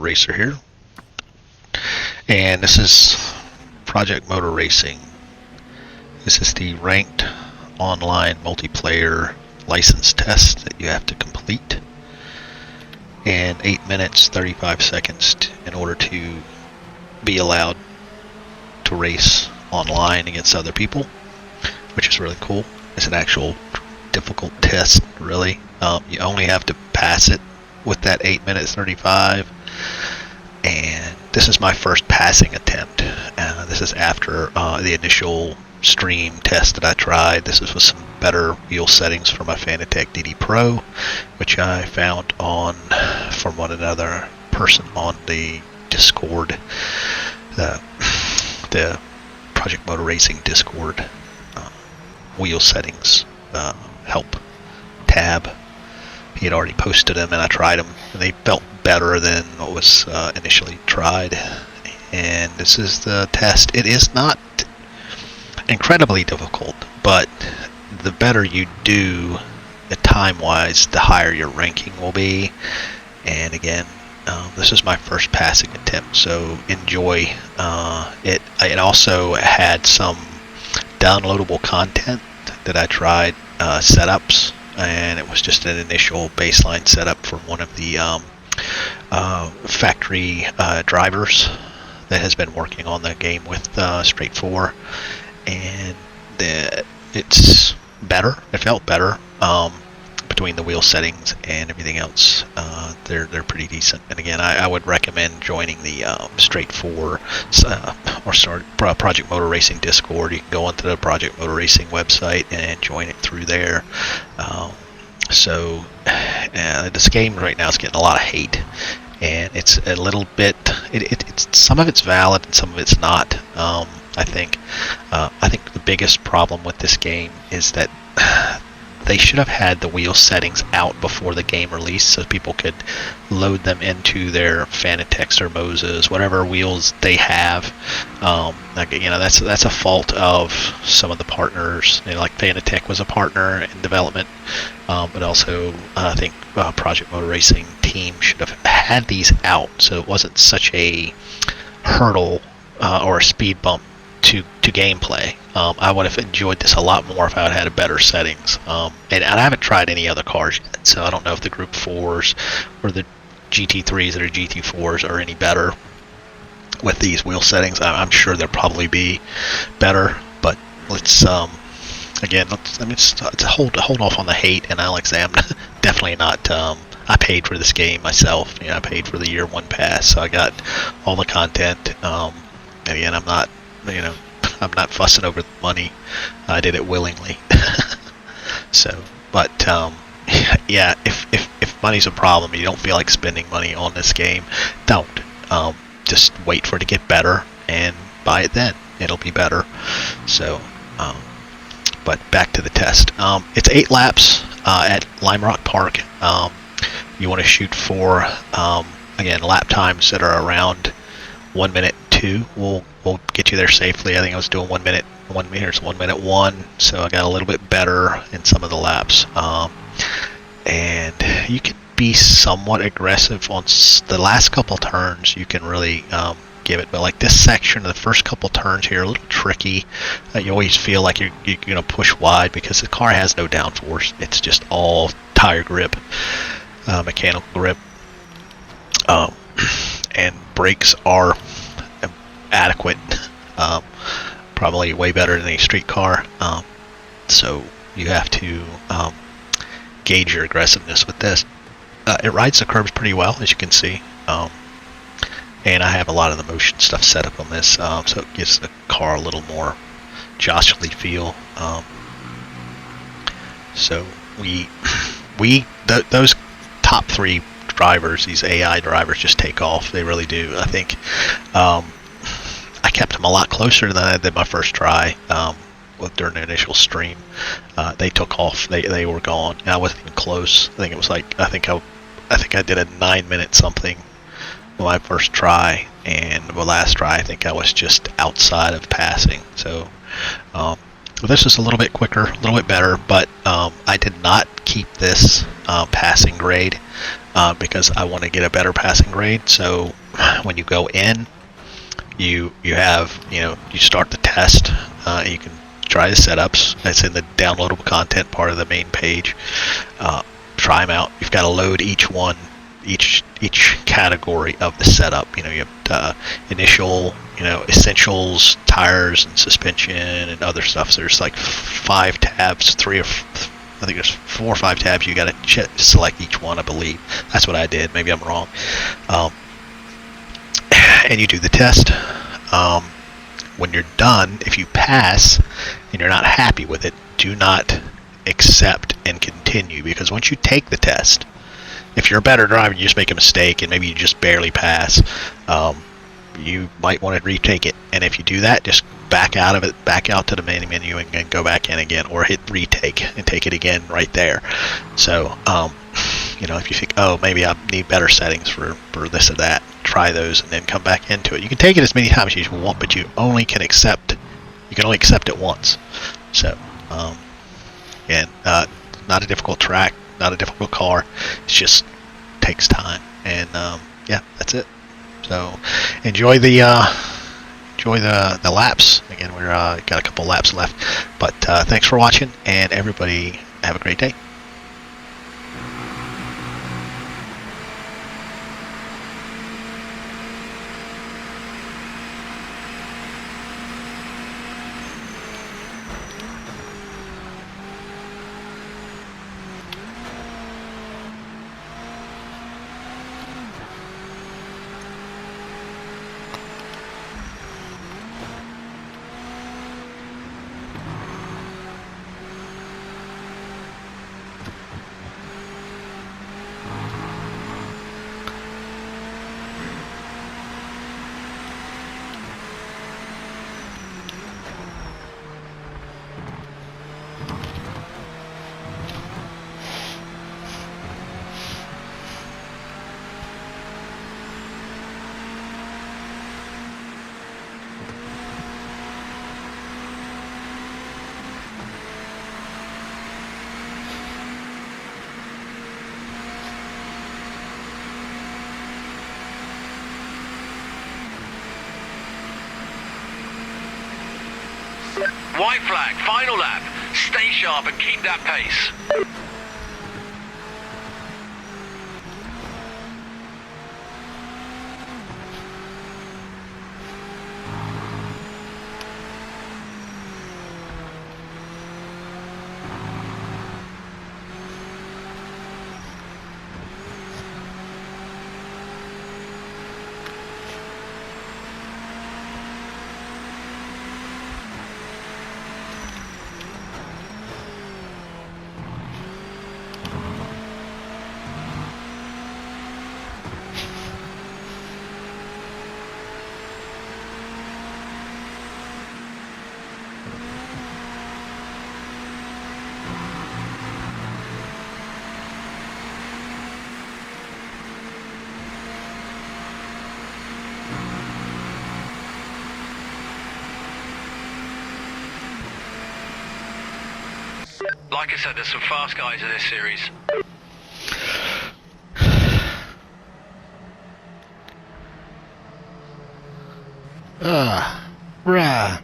Racer here, and this is Project Motor Racing. This is the ranked online multiplayer license test that you have to complete in 8 minutes 35 seconds in order to be allowed to race online against other people, which is really cool. It's an actual difficult test, really. You only have to pass it with that 8 minutes 35, and this is my first passing attempt. This is after the initial stream test that I tried. This is with some better wheel settings for my Fanatec DD Pro, which I found from one another person on the Discord, the Project Motor Racing Discord wheel settings help tab. He had already posted them, and I tried them, and they felt better than what was initially tried. And this is the test. It is not incredibly difficult, but the better you do time-wise, the higher your ranking will be. And again, this is my first passing attempt, so enjoy it. It also had some downloadable content that I tried setups, and it was just an initial baseline setup from one of the factory drivers that has been working on the game with Straight 4, and it's better. It felt better between the wheel settings and everything else. They're pretty decent. And again, I would recommend joining the Straight 4 or start Project Motor Racing Discord. You can go onto the Project Motor Racing website and join it through there. This game right now is getting a lot of hate, and it's a little bit. It's some of it's valid and some of it's not. I think the biggest problem with this game is that they should have had the wheel settings out before the game released, so people could load them into their Fanatec or Moses, whatever wheels they have. That's a fault of some of the partners. Like Fanatec was a partner in development, but also I think Project Motor Racing team should have had these out, so it wasn't such a hurdle or a speed bump to gameplay. I would have enjoyed this a lot more if I had had better settings. And I haven't tried any other cars yet, so I don't know if the Group 4s or the GT3s or GT4s are any better with these wheel settings. I'm sure they'll probably be better, but let's hold off on the hate. And Alex, I'm definitely not. I paid for this game myself. I paid for the year one pass, so I got all the content. And again, I'm not fussing over the money. I did it willingly. If money's a problem, you don't feel like spending money on this game, don't. Just wait for it to get better and buy it then. It'll be better. But back to the test. It's 8 laps at Lime Rock Park. You want to shoot for lap times that are around 1 minute 2. We'll get you there safely. I think I was doing 1 minute 1, so I got a little bit better in some of the laps. And you can be somewhat aggressive on the last couple turns. You can really give it, but like this section, the first couple turns here, are a little tricky. You always feel like you're gonna push wide because the car has no downforce. It's just all tire grip, mechanical grip, and brakes are adequate, probably way better than a street car. So you have to gauge your aggressiveness with this. It rides the curbs pretty well, as you can see, and I have a lot of the motion stuff set up on this, so it gives the car a little more jostly feel. So those top 3 drivers, these AI drivers, just take off. They really do. I think I kept them a lot closer than I did my first try. During the initial stream, they took off. They were gone. And I wasn't even close. I think it was like I think I did a 9 minute something on my first try, and the last try I think I was just outside of passing. So this is a little bit quicker, a little bit better, but I did not keep this passing grade. because I want to get a better passing grade. So when you go in, you have, you start the test. You can try the setups. It's in the downloadable content part of the main page. Try them out. You've got to load each category of the setup. You have initial, essentials, tires, and suspension, and other stuff. So there's like 5 tabs, I think there's 4 or 5 tabs. You got to select each one, I believe. That's what I did. Maybe I'm wrong. And you do the test. When you're done, if you pass and you're not happy with it, do not accept and continue, because once you take the test, if you're a better driver and you just make a mistake and maybe you just barely pass, you might want to retake it. And if you do that, just back out of it, back out to the main menu, and go back in again, or hit retake and take it again right there. So if you think, oh, maybe I need better settings for this or that, try those and then come back into it. You can take it as many times as you want, but you can only accept it once. So not a difficult track, not a difficult car. It just takes time, and yeah, that's it. So enjoy the laps. Again, we're got a couple laps left, but thanks for watching, and everybody have a great day. White flag, final lap. Stay sharp and keep that pace. Like I said, there's some fast guys in this series. Bruh.